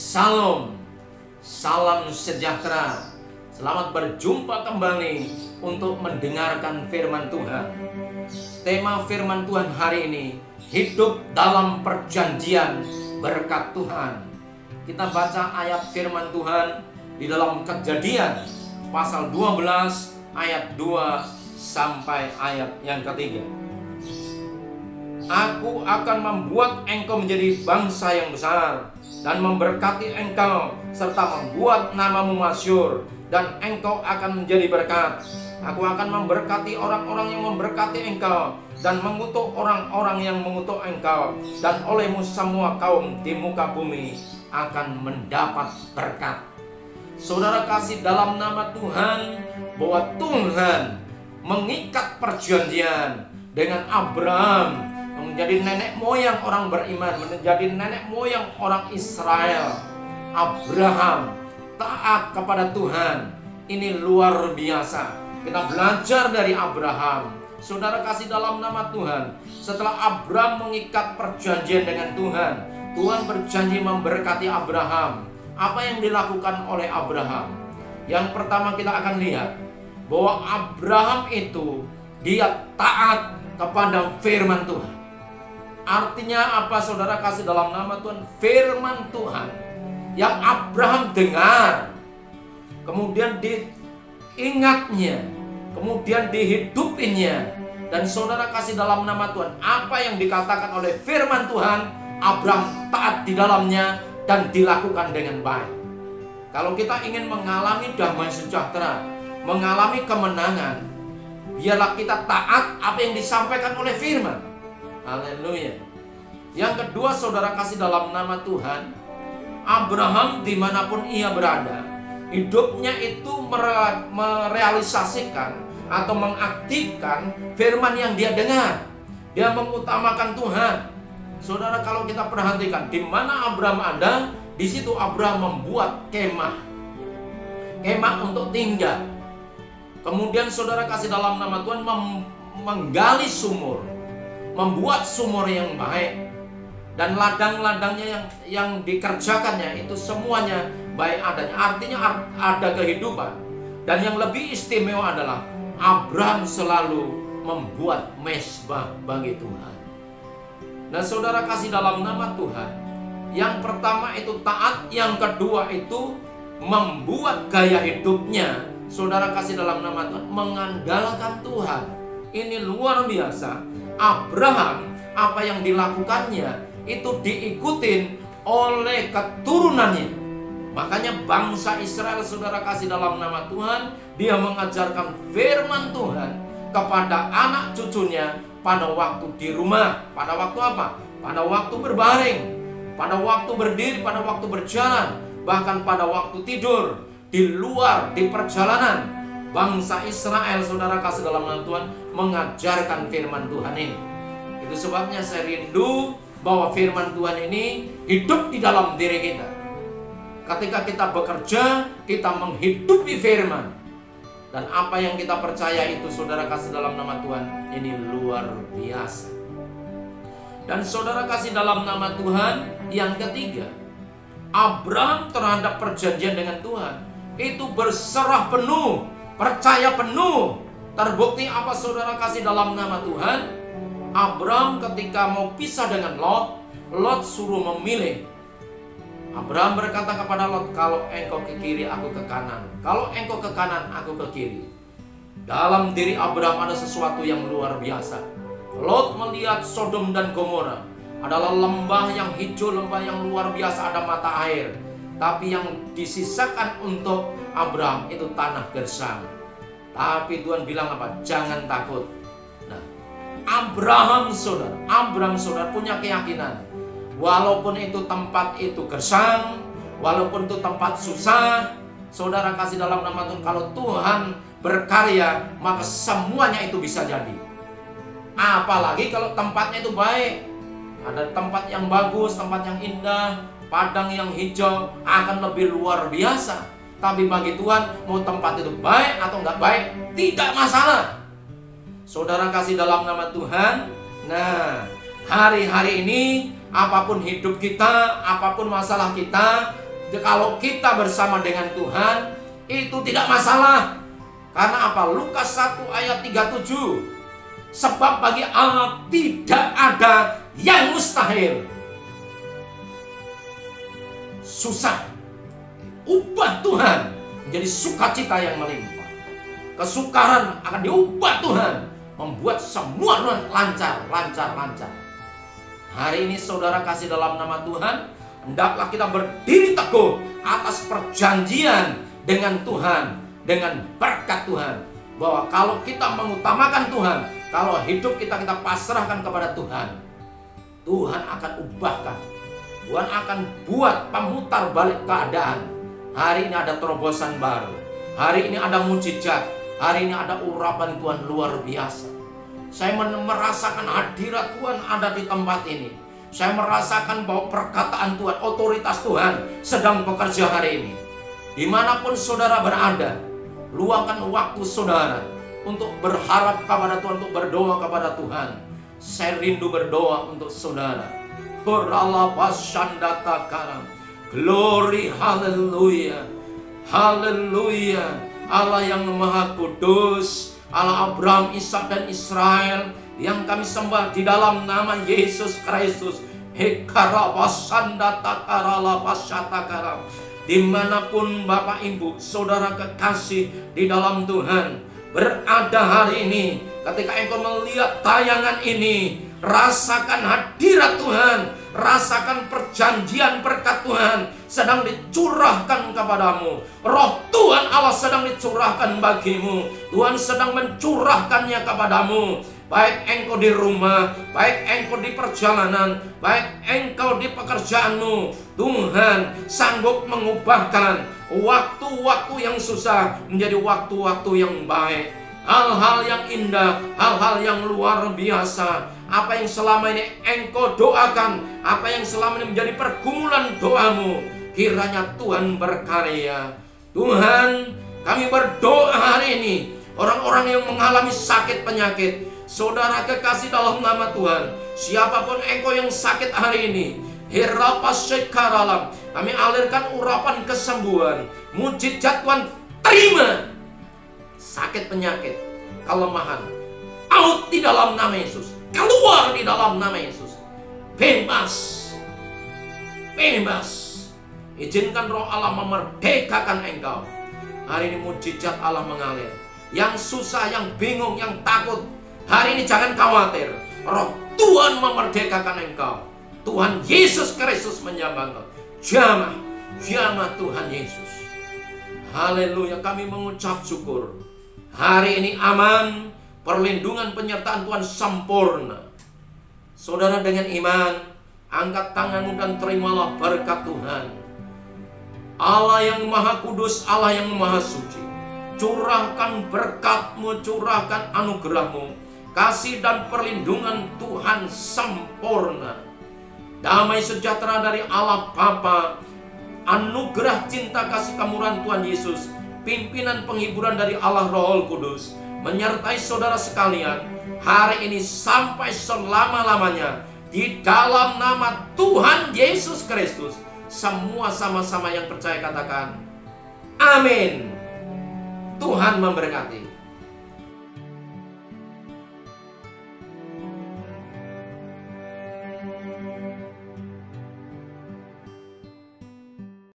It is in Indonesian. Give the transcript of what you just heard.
Salam, salam sejahtera. Selamat berjumpa kembali untuk mendengarkan firman Tuhan. Tema firman Tuhan hari ini, hidup dalam perjanjian berkat Tuhan. Kita baca ayat firman Tuhan di dalam Kejadian pasal 12 ayat 2 sampai ayat yang ketiga. Aku akan membuat engkau menjadi bangsa yang besar dan memberkati engkau serta membuat namamu masyhur, dan engkau akan menjadi berkat. Aku akan memberkati orang-orang yang memberkati engkau dan mengutuk orang-orang yang mengutuk engkau, dan olehmu semua kaum di muka bumi akan mendapat berkat. Saudara kasih dalam nama Tuhan, bahwa Tuhan mengikat perjanjian dengan Abraham, menjadi nenek moyang orang beriman, menjadi nenek moyang orang Israel. Abraham taat kepada Tuhan. Ini luar biasa. Kita belajar dari Abraham. Saudara kasih dalam nama Tuhan, setelah Abraham mengikat perjanjian dengan Tuhan, Tuhan berjanji memberkati Abraham. Apa yang dilakukan oleh Abraham? Yang pertama kita akan lihat bahwa Abraham itu dia taat kepada firman Tuhan. Artinya apa, saudara kasih dalam nama Tuhan? Firman Tuhan yang Abraham dengar, kemudian diingatnya, kemudian dihidupinya. Dan saudara kasih dalam nama Tuhan, apa yang dikatakan oleh firman Tuhan, Abraham taat di dalamnya dan dilakukan dengan baik. Kalau kita ingin mengalami damai sejahtera, mengalami kemenangan, biarlah kita taat apa yang disampaikan oleh firman. Haleluya. Yang kedua, saudara kasih dalam nama Tuhan, Abraham dimanapun ia berada, hidupnya itu merealisasikan atau mengaktifkan firman yang dia dengar. Dia mengutamakan Tuhan. Saudara, kalau kita perhatikan di mana Abraham ada, di situ Abraham membuat kemah untuk tinggal. Kemudian saudara kasih dalam nama Tuhan menggali sumur, membuat sumur yang baik, dan ladang-ladangnya yang dikerjakannya itu semuanya baik adanya. Artinya ada kehidupan. Dan yang lebih istimewa adalah Abraham selalu membuat mezbah bagi Tuhan. Nah, saudara kasih dalam nama Tuhan, yang pertama itu taat, yang kedua itu membuat gaya hidupnya, saudara kasih dalam nama Tuhan, mengandalkan Tuhan. Ini luar biasa. Abraham, apa yang dilakukannya itu diikutin oleh keturunannya. Makanya bangsa Israel, saudara kasih dalam nama Tuhan, dia mengajarkan firman Tuhan kepada anak cucunya pada waktu di rumah. Pada waktu apa? Pada waktu berbaring, pada waktu berdiri, pada waktu berjalan, bahkan pada waktu tidur, di luar, di perjalanan. Bangsa Israel, saudara kasih dalam nama Tuhan, mengajarkan firman Tuhan ini. Itu sebabnya saya rindu bahwa firman Tuhan ini hidup di dalam diri kita. Ketika kita bekerja, kita menghidupi firman. Dan apa yang kita percaya itu, saudara kasih dalam nama Tuhan, ini luar biasa. Dan saudara kasih dalam nama Tuhan, yang ketiga, Abraham terhadap perjanjian dengan Tuhan itu berserah penuh, percaya penuh. Terbukti apa, saudara kasih dalam nama Tuhan? Abraham ketika mau pisah dengan Lot suruh memilih. Abraham berkata kepada Lot, kalau engkau ke kiri, aku ke kanan. Kalau engkau ke kanan, aku ke kiri. Dalam diri Abraham ada sesuatu yang luar biasa. Lot melihat Sodom dan Gomora adalah lembah yang hijau, lembah yang luar biasa, ada mata air. Tapi yang disisakan untuk Abraham itu tanah gersang. Tapi Tuhan bilang apa? Jangan takut. Nah, Abraham saudara punya keyakinan, walaupun itu tempat itu gersang, walaupun itu tempat susah, saudara kasih dalam nama Tuhan, kalau Tuhan berkarya, maka semuanya itu bisa jadi. Apalagi kalau tempatnya itu baik. Ada tempat yang bagus, tempat yang indah, padang yang hijau, akan lebih luar biasa. Tapi bagi Tuhan, mau tempat itu baik atau enggak baik, tidak masalah. Saudara kasih dalam nama Tuhan. Nah, hari-hari ini apapun hidup kita, apapun masalah kita, Kalau kita bersama dengan Tuhan, itu tidak masalah. Karena apa? Lukas 1 ayat 37. Sebab bagi Allah tidak ada yang mustahil. Susah, ubah Tuhan menjadi sukacita yang melimpah. Kesukaran akan diubah Tuhan, membuat semua lancar. Hari ini saudara kasih dalam nama Tuhan, hendaklah kita berdiri teguh atas perjanjian dengan Tuhan, dengan berkat Tuhan. Bahwa kalau kita mengutamakan Tuhan, kalau hidup kita pasrahkan kepada Tuhan, Tuhan akan ubahkan. Tuhan akan buat pemutar balik keadaan. Hari ini ada terobosan baru. Hari ini ada mujizat. Hari ini ada urapan Tuhan luar biasa. Saya merasakan hadirat Tuhan ada di tempat ini. Saya merasakan bahwa perkataan Tuhan, otoritas Tuhan sedang bekerja hari ini. Dimanapun saudara berada, luangkan waktu saudara untuk berharap kepada Tuhan, untuk berdoa kepada Tuhan. Saya rindu berdoa untuk saudara. Glory, haleluya, haleluya. Allah yang Maha Kudus, Allah Abraham, Ishak dan Israel, yang kami sembah di dalam nama Yesus Kristus. Dimanapun Bapak Ibu, saudara kekasih di dalam Tuhan berada hari ini, ketika engkau melihat tayangan ini, rasakan hadirat Tuhan, rasakan perjanjian berkat Tuhan sedang dicurahkan kepadamu. Roh Tuhan Allah sedang dicurahkan bagimu. Tuhan sedang mencurahkannya kepadamu. Baik engkau di rumah, baik engkau di perjalanan, baik engkau di pekerjaanmu, Tuhan sanggup mengubahkan waktu-waktu yang susah menjadi waktu-waktu yang baik. Hal-hal yang indah, hal-hal yang luar biasa. Apa yang selama ini engkau doakan, apa yang selama ini menjadi pergumulan doamu, kiranya Tuhan berkarya. Tuhan, kami berdoa hari ini, orang-orang yang mengalami sakit penyakit, saudara kekasih dalam nama Tuhan, siapapun engkau yang sakit hari ini, kami alirkan urapan kesembuhan, mujizat Tuhan terima. Sakit penyakit, kelemahan, out di dalam nama Yesus, keluar di dalam nama Yesus. Bebas, bebas. Izinkan Roh Allah memerdekakan engkau. Hari ini mujizat Allah mengalir. Yang susah, yang bingung, yang takut, hari ini jangan khawatir. Roh Tuhan memerdekakan engkau. Tuhan Yesus Kristus menyambang engkau. Jamah, jamah Tuhan Yesus. Haleluya, kami mengucap syukur. Hari ini aman, perlindungan penyertaan Tuhan sempurna. Saudara dengan iman, angkat tanganmu dan terimalah berkat Tuhan. Allah yang Maha Kudus, Allah yang Maha Suci, curahkan berkat-Mu, curahkan anugerah-Mu. Kasih dan perlindungan Tuhan sempurna. Damai sejahtera dari Allah Bapa, anugerah cinta kasih kemurahan Tuhan Yesus, pimpinan penghiburan dari Allah Roh Kudus menyertai saudara sekalian hari ini sampai selama-lamanya di dalam nama Tuhan Yesus Kristus. Semua sama-sama yang percaya katakan amin. Tuhan memberkati.